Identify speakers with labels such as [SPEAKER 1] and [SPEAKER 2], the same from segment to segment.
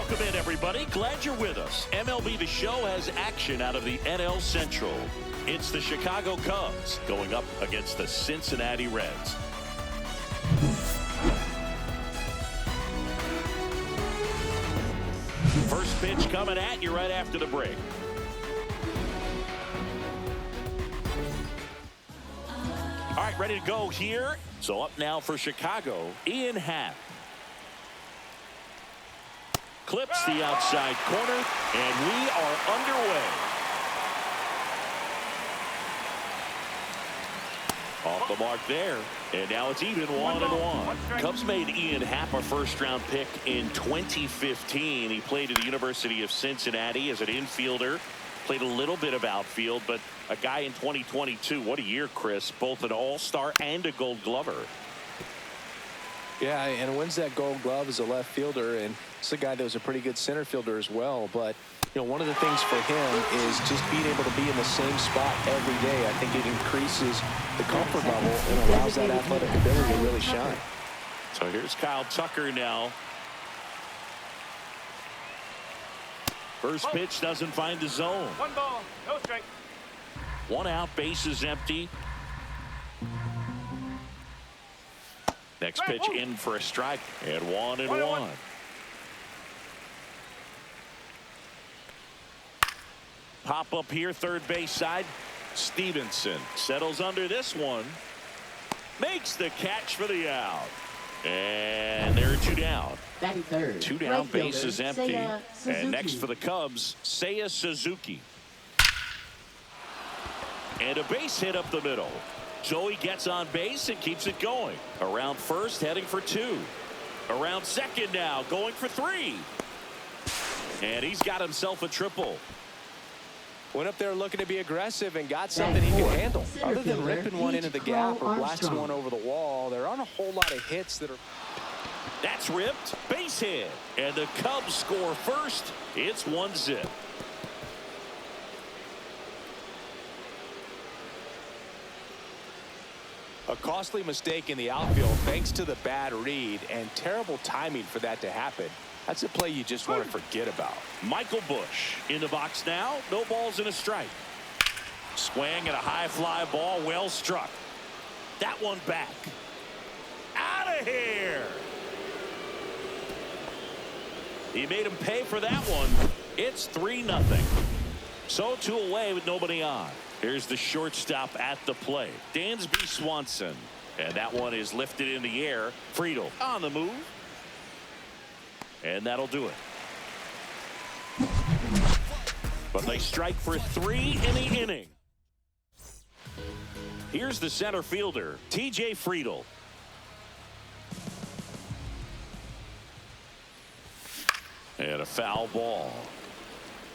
[SPEAKER 1] Welcome in, everybody. Glad you're with us. MLB The Show has action out of the NL Central. It's the Chicago Cubs going up against the Cincinnati Reds. First pitch coming at you right after the break. All right, ready to go here. So up now for Chicago, Ian Happ. Clips the outside corner, and we are underway. Off the mark there, and now it's even 1-1. Cubs made Ian Happ a first-round pick in 2015. He played at the University of Cincinnati as an infielder. Played a little bit of outfield, but a guy in 2022. What a year, Chris. Both an all-star and a gold glover.
[SPEAKER 2] Yeah, and wins that gold glove as a left fielder, and it's a guy that was a pretty good center fielder as well. But, you know, one of the things for him is just being able to be in the same spot every day. I think it increases the comfort level and allows that athletic ability to really shine.
[SPEAKER 1] So here's Kyle Tucker now. First pitch doesn't find the zone.
[SPEAKER 3] 1 ball, no strike.
[SPEAKER 1] 1 out, bases empty. Next pitch in for a strike, and 1-1. Pop up here, third base side. Stevenson settles under this one. Makes the catch for the out. And there are 2 down.
[SPEAKER 4] Batting third.
[SPEAKER 1] 2 down, bases empty. And next for the Cubs, Seiya Suzuki. And a base hit up the middle. Joey gets on base and keeps it going. Around first, heading for 2. Around second now, going for 3. And he's got himself a triple.
[SPEAKER 2] Went up there looking to be aggressive and got something he can handle. Other than ripping one into the gap or blasting one over the wall, there aren't a whole lot of hits that are...
[SPEAKER 1] That's ripped. Base hit. And the Cubs score first. It's 1-0.
[SPEAKER 2] A costly mistake in the outfield thanks to the bad read, and terrible timing for that to happen. That's a play you just want to forget about.
[SPEAKER 1] Michael Busch in the box now. No balls and a strike. Swing and a high fly ball, well struck. That one back. Out of here. He made him pay for that one. It's 3-0. So 2 away with nobody on. Here's the shortstop at the plate, Dansby Swanson. And that one is lifted in the air. Friedel on the move. And that'll do it. But they strike for 3 in the inning. Here's the center fielder, TJ Friedel. And a foul ball.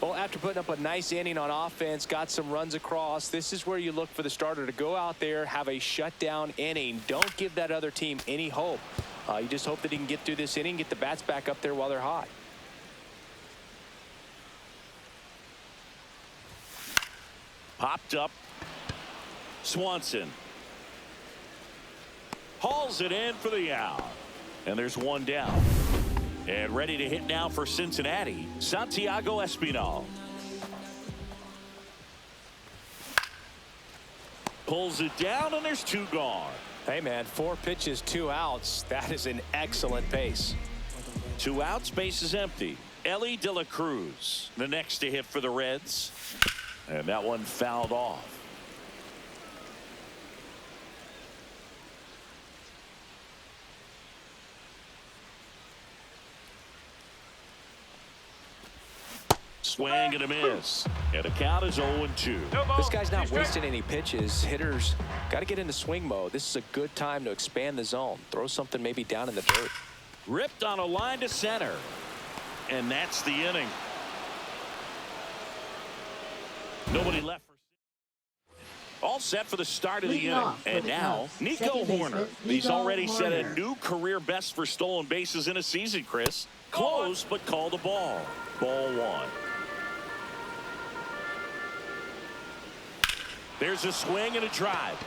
[SPEAKER 2] Well, after putting up a nice inning on offense, got some runs across, this is where you look for the starter to go out there, have a shutdown inning. Don't give that other team any hope. You just hope that he can get through this inning, get the bats back up there while they're hot.
[SPEAKER 1] Popped up. Swanson hauls it in for the out. And there's 1 down. And ready to hit now for Cincinnati, Santiago Espinal. Pulls it down, and there's 2 gone.
[SPEAKER 2] Hey, man, 4 pitches, 2 outs. That is an excellent pace.
[SPEAKER 1] 2 outs, bases empty. Elly De La Cruz, the next to hit for the Reds. And that one fouled off. Swing and a miss. And the count is 0-2.
[SPEAKER 2] This guy's not wasting any pitches. Hitters got to get into swing mode. This is a good time to expand the zone. Throw something maybe down in the dirt.
[SPEAKER 1] Ripped on a line to center. And that's the inning. Nobody left. All set for the start of the inning. And now, Nico Horner. He's already set a new career best for stolen bases in a season, Chris. Close, but called a ball. Ball 1. There's a swing and a drive.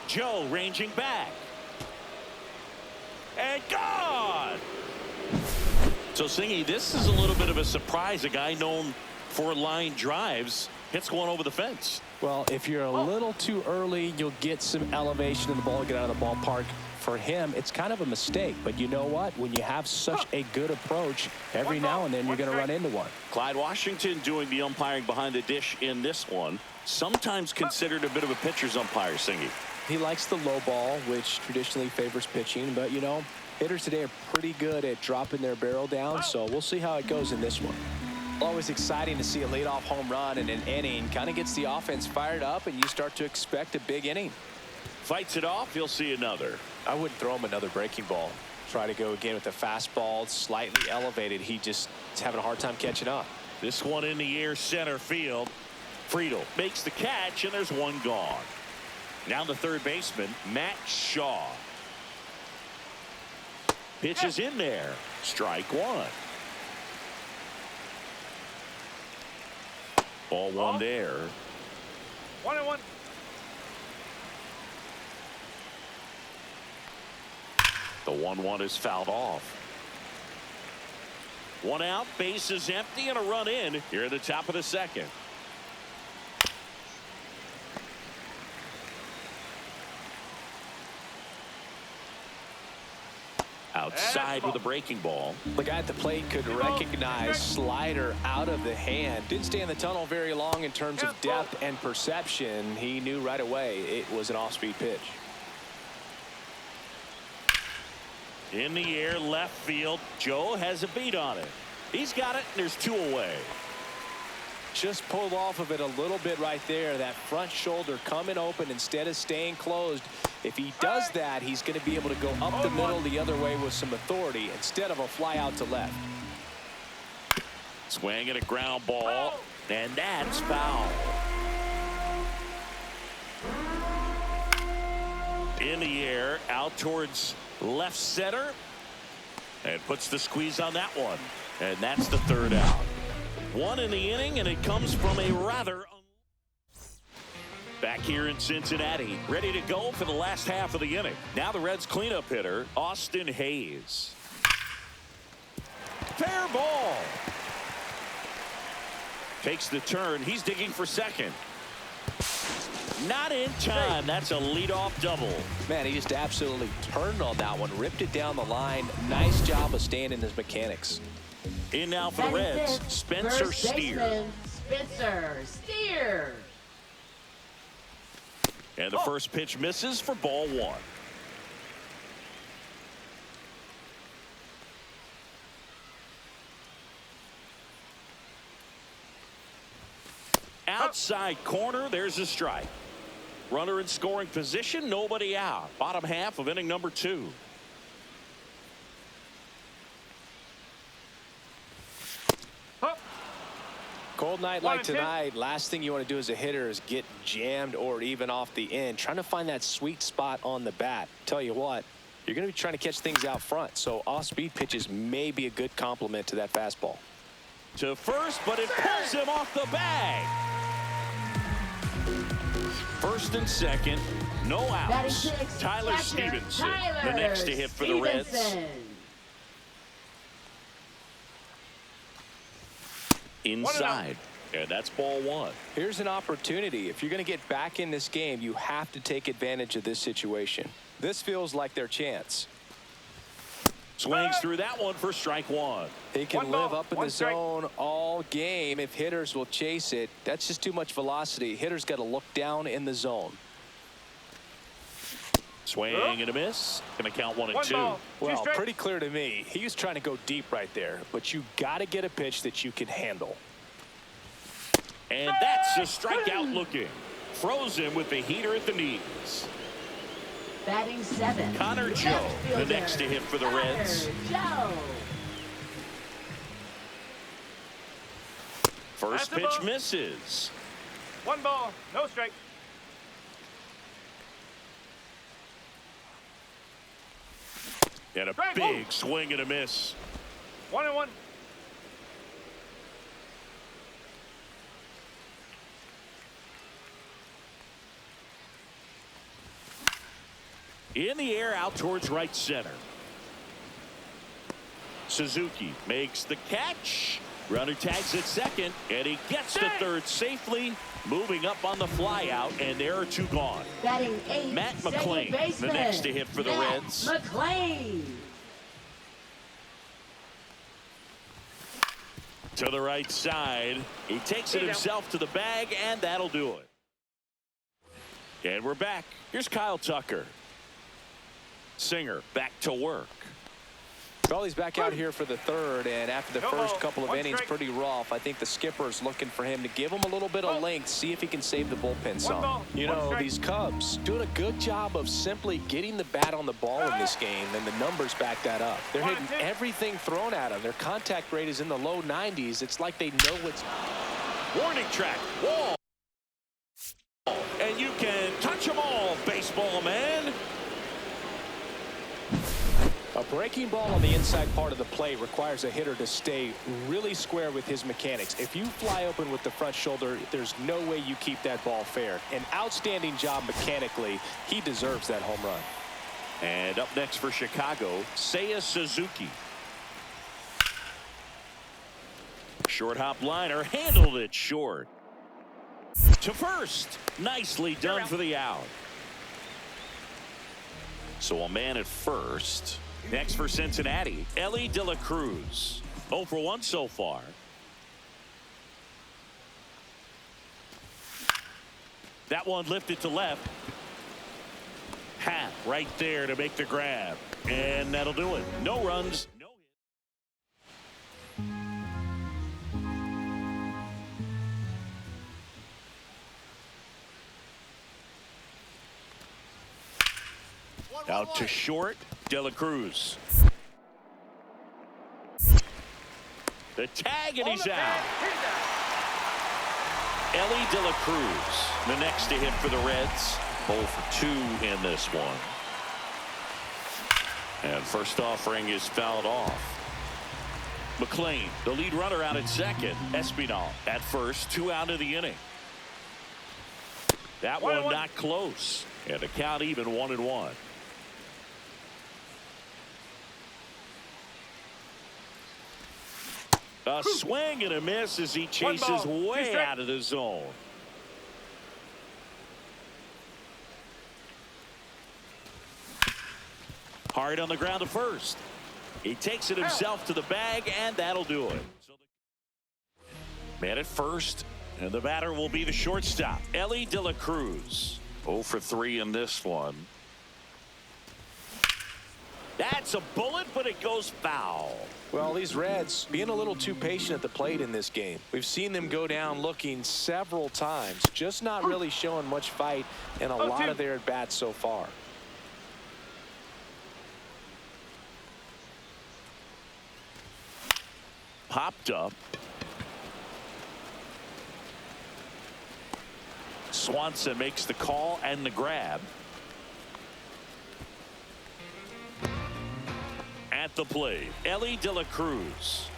[SPEAKER 1] Joe ranging back. And gone. So, Singy, this is a little bit of a surprise. A guy known for line drives hits one over the fence.
[SPEAKER 2] Well, if you're a little too early, you'll get some elevation in the ball, get out of the ballpark. For him, it's kind of a mistake. But you know what? When you have such a good approach, every now and then you're going to run into one.
[SPEAKER 1] Clyde Washington doing the umpiring behind the dish in this one. Sometimes considered a bit of a pitcher's umpire, Singy.
[SPEAKER 2] He likes the low ball, which traditionally favors pitching. But, you know, hitters today are pretty good at dropping their barrel down. So we'll see how it goes in this one. Always exciting to see a leadoff home run in an inning. Kind of gets the offense fired up, and you start to expect a big inning.
[SPEAKER 1] Fights it off. You'll see another.
[SPEAKER 2] I wouldn't throw him another breaking ball. Try to go again with the fastball, slightly elevated. He just is having a hard time catching up.
[SPEAKER 1] This one in the air, center field. Friedel makes the catch, and there's one gone. Now the third baseman, Matt Shaw. Pitch is in there. Strike one. Ball one there.
[SPEAKER 3] 1-1.
[SPEAKER 1] The 1-1 is fouled off. One out, base is empty, and a run in here at the top of the second. Outside with a breaking ball.
[SPEAKER 2] The guy at the plate could recognize slider out of the hand. Didn't stay in the tunnel very long in terms of depth and perception. He knew right away it was an off-speed pitch.
[SPEAKER 1] In the air, left field. Joe has a beat on it. He's got it, and there's two away.
[SPEAKER 2] Just pulled off of it a little bit right there. That front shoulder coming open instead of staying closed. If he does that, he's going to be able to go up the middle the other way with some authority instead of a fly out to left.
[SPEAKER 1] Swing and a ground ball, and that's foul. In the air, out towards left center, and puts the squeeze on that one. And that's the third out. One in the inning, and it comes from a rather... Back here in Cincinnati, ready to go for the last half of the inning. Now the Reds cleanup hitter, Austin Hayes. Fair ball. Takes the turn. He's digging for second. Not in time. That's a leadoff double.
[SPEAKER 2] Man, he just absolutely turned on that one. Ripped it down the line. Nice job of staying in his mechanics.
[SPEAKER 1] In now for the Reds, Spencer Steer.
[SPEAKER 4] Spencer Steer.
[SPEAKER 1] And the first pitch misses for ball one. Outside corner, there's a strike. Runner in scoring position, nobody out. Bottom half of inning number 2.
[SPEAKER 2] Cold night like tonight, last thing you want to do as a hitter is get jammed or even off the end. Trying to find that sweet spot on the bat. Tell you what, you're going to be trying to catch things out front, so off-speed pitches may be a good complement to that fastball.
[SPEAKER 1] To first, but it pulls him off the bag. First and second, no outs. Tyler Stevenson, the next to hit for the Reds. Inside, and that's ball one.
[SPEAKER 2] Here's an opportunity. If you're going to get back in this game, you have to take advantage of this situation. This feels like their chance.
[SPEAKER 1] Swings through that one for strike one.
[SPEAKER 2] He can live up in the zone all game if hitters will chase it. That's just too much velocity. Hitters got to look down in the zone.
[SPEAKER 1] Swing and a miss. Going to count 1 and 2.
[SPEAKER 2] Well, pretty clear to me. He was trying to go deep right there, but you got to get a pitch that you can handle.
[SPEAKER 1] And that's a strikeout looking. Froze him with the heater at the knees.
[SPEAKER 4] Batting 7.
[SPEAKER 1] Connor Joe, the next to hit for the Reds.
[SPEAKER 4] Joe.
[SPEAKER 1] First pitch misses.
[SPEAKER 3] 1 ball, no strike.
[SPEAKER 1] And a big swing and a miss.
[SPEAKER 3] 1-1.
[SPEAKER 1] In the air, out towards right center. Suzuki makes the catch. Runner tags at second, and he gets to third safely. Moving up on the flyout, and there are two gone.
[SPEAKER 4] Batting 8,
[SPEAKER 1] Matt
[SPEAKER 4] second
[SPEAKER 1] McClain,
[SPEAKER 4] baseman.
[SPEAKER 1] the next to hit for the
[SPEAKER 4] Matt
[SPEAKER 1] Reds.
[SPEAKER 4] McClain.
[SPEAKER 1] To the right side. He takes it himself to the bag, and that'll do it. And we're back. Here's Kyle Tucker. Singer back to work.
[SPEAKER 2] Well, he's back out here for the third, and after the first couple of innings, pretty rough. I think the skipper's looking for him to give him a little bit of length, see if he can save the bullpen some. You know, these Cubs doing a good job of simply getting the bat on the ball in this game, and the numbers back that up. They're hitting everything thrown at them. Their contact rate is in the low 90s. It's like they know what's...
[SPEAKER 1] Warning track, wall. And you can touch them all, baseball man.
[SPEAKER 2] A breaking ball on the inside part of the plate requires a hitter to stay really square with his mechanics. If you fly open with the front shoulder, there's no way you keep that ball fair. An outstanding job mechanically. He deserves that home run.
[SPEAKER 1] And up next for Chicago, Seiya Suzuki. Short hop liner, handled it short. To first, nicely done for the out. So a man at first. Next for Cincinnati, Elly De La Cruz. 0 for 1 so far. That one lifted to left. Happ right there to make the grab. And that'll do it. No runs. No hit. Out to short, De La Cruz. The tag, and he's out. Elly De La Cruz, the next to hit for the Reds. 0 for 2 in this one. And first offering is fouled off. McClain, the lead runner, out at second. Espinal at first, 2 out of the inning. That one not close. And the count even 1-1. A swing and a miss as he chases way out of the zone. Hard on the ground to first. He takes it himself to the bag, and that'll do it. Man at first, and the batter will be the shortstop, Elly De La Cruz. 0 for 3 in this one. That's a bullet, but it goes foul.
[SPEAKER 2] Well, these Reds being a little too patient at the plate in this game. We've seen them go down looking several times, just not really showing much fight in a lot of their at-bats so far.
[SPEAKER 1] Popped up. Swanson makes the call and the grab. At the plate, Elly De La Cruz.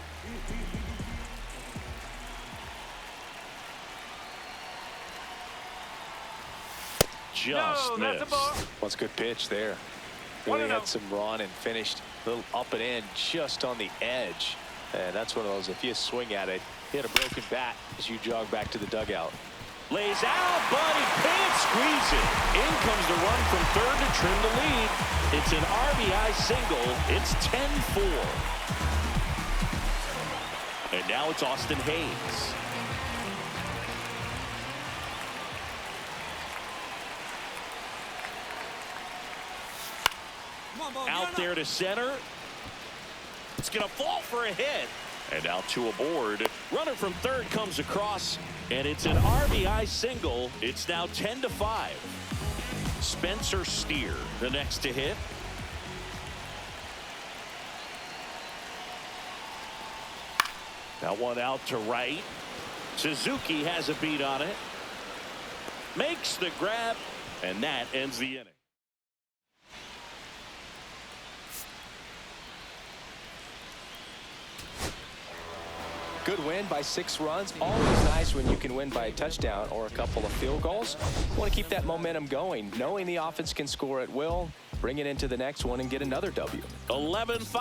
[SPEAKER 1] Just missed.
[SPEAKER 2] What's a good pitch there. Really had some run and finished a little up and in just on the edge. And that's one of those, if you swing at it, hit a broken bat as you jog back to the dugout.
[SPEAKER 1] Lays out, but he can't squeeze it. In comes the run from third to trim the lead. It's an RBI single. It's 10-4. And now it's Austin Hayes. Out there to center. It's going to fall for a hit. And now 2 aboard. Runner from third comes across, and it's an RBI single. It's now 10-5. Spencer Steer, the next to hit. That one out to right. Suzuki has a beat on it. Makes the grab, and that ends the inning.
[SPEAKER 2] Good win by 6 runs. Always nice when you can win by a touchdown or a couple of field goals. Want to keep that momentum going, knowing the offense can score at will, bring it into the next one and get another W.
[SPEAKER 1] 11-5.